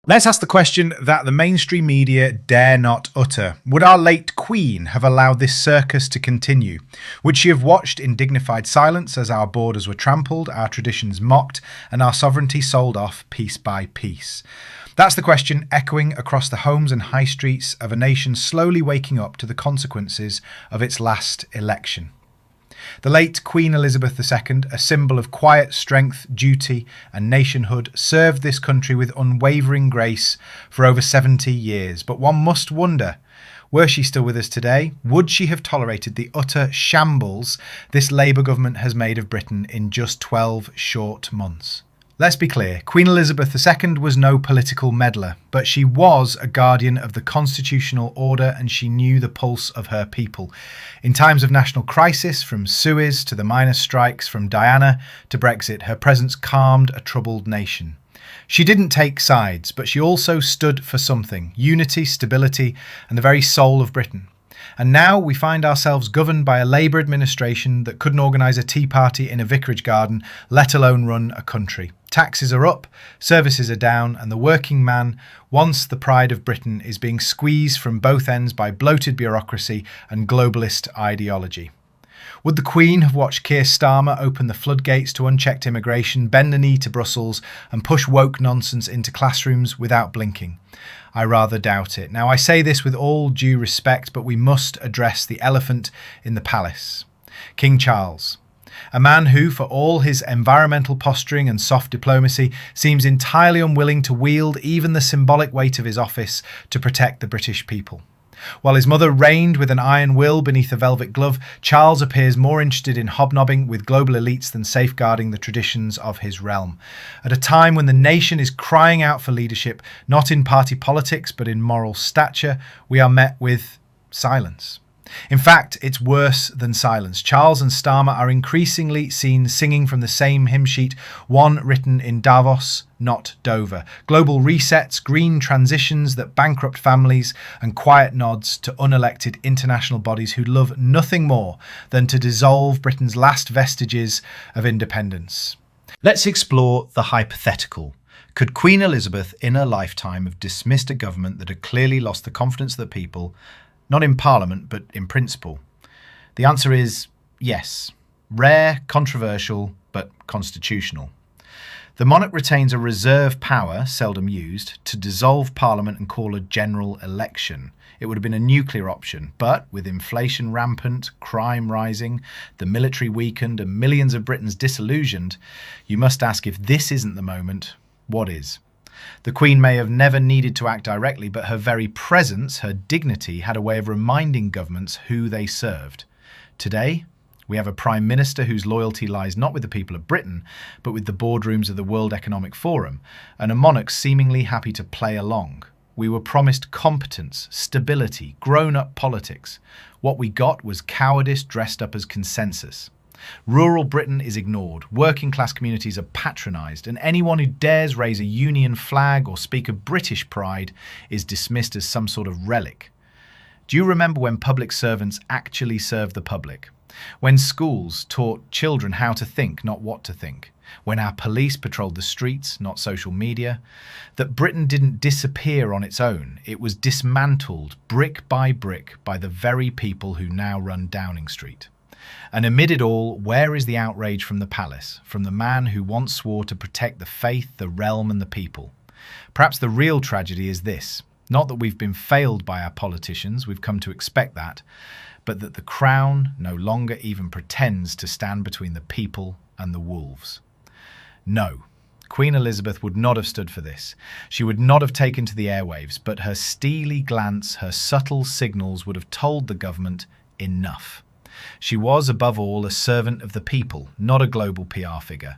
Let's ask the question that the mainstream media dare not utter. Would our late Queen have allowed this circus to continue? Would she have watched in dignified silence as our borders were trampled, our traditions mocked, and our sovereignty sold off piece by piece? That's the question echoing across the homes and high streets of a nation slowly waking up to the consequences of its last election. The late Queen Elizabeth II, a symbol of quiet strength, duty and nationhood, served this country with unwavering grace for over 70 years. But one must wonder, were she still with us today, would she have tolerated the utter shambles this Labour government has made of Britain in just 12 short months? Let's be clear, Queen Elizabeth II was no political meddler, but she was a guardian of the constitutional order and she knew the pulse of her people. In times of national crisis, from Suez to the miners' strikes, from Diana to Brexit, her presence calmed a troubled nation. She didn't take sides, but she also stood for something: unity, stability, and the very soul of Britain. And now we find ourselves governed by a Labour administration that couldn't organise a tea party in a vicarage garden, let alone run a country. Taxes are up, services are down, and the working man, once the pride of Britain, is being squeezed from both ends by bloated bureaucracy and globalist ideology. Would the Queen have watched Keir Starmer open the floodgates to unchecked immigration, bend the knee to Brussels, and push woke nonsense into classrooms without blinking? I rather doubt it. Now, I say this with all due respect, but we must address the elephant in the palace. King Charles. A man who, for all his environmental posturing and soft diplomacy, seems entirely unwilling to wield even the symbolic weight of his office to protect the British people. While his mother reigned with an iron will beneath a velvet glove, Charles appears more interested in hobnobbing with global elites than safeguarding the traditions of his realm. At a time when the nation is crying out for leadership, not in party politics but in moral stature, we are met with silence. In fact, it's worse than silence. Charles and Starmer are increasingly seen singing from the same hymn sheet, one written in Davos, not Dover. Global resets, green transitions that bankrupt families, and quiet nods to unelected international bodies who love nothing more than to dissolve Britain's last vestiges of independence. Let's explore the hypothetical. Could Queen Elizabeth in her lifetime have dismissed a government that had clearly lost the confidence of the people, not in Parliament, but in principle? The answer is yes. Rare, controversial, but constitutional. The monarch retains a reserve power, seldom used, to dissolve Parliament and call a general election. It would have been a nuclear option, but with inflation rampant, crime rising, the military weakened, and millions of Britons disillusioned, you must ask, if this isn't the moment, what is? The Queen may have never needed to act directly, but her very presence, her dignity, had a way of reminding governments who they served. Today, we have a Prime Minister whose loyalty lies not with the people of Britain, but with the boardrooms of the World Economic Forum, and a monarch seemingly happy to play along. We were promised competence, stability, grown-up politics. What we got was cowardice dressed up as consensus. Rural Britain is ignored, working class communities are patronised, and anyone who dares raise a union flag or speak of British pride is dismissed as some sort of relic. Do you remember when public servants actually served the public? When schools taught children how to think, not what to think? When our police patrolled the streets, not social media? That Britain didn't disappear on its own. It was dismantled brick by the very people who now run Downing Street. And amid it all, where is the outrage from the palace, from the man who once swore to protect the faith, the realm and the people? Perhaps the real tragedy is this: not that we've been failed by our politicians, we've come to expect that, but that the crown no longer even pretends to stand between the people and the wolves. No, Queen Elizabeth would not have stood for this. She would not have taken to the airwaves, but her steely glance, her subtle signals would have told the government enough. She was, above all, a servant of the people, not a global PR figure.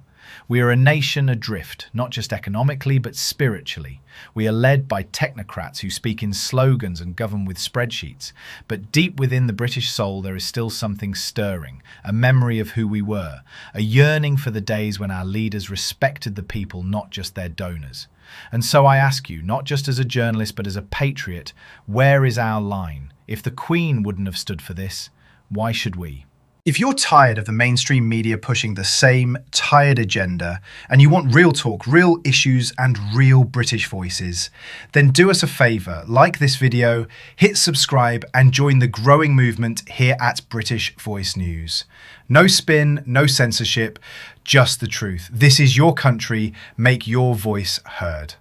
We are a nation adrift, not just economically, but spiritually. We are led by technocrats who speak in slogans and govern with spreadsheets. But deep within the British soul, there is still something stirring, a memory of who we were, a yearning for the days when our leaders respected the people, not just their donors. And so I ask you, not just as a journalist, but as a patriot, where is our line? If the Queen wouldn't have stood for this, why should we? If you're tired of the mainstream media pushing the same tired agenda and you want real talk, real issues, and real British voices, then do us a favour, like this video, hit subscribe, and join the growing movement here at British Voice News. No spin, no censorship, just the truth. This is your country. Make your voice heard.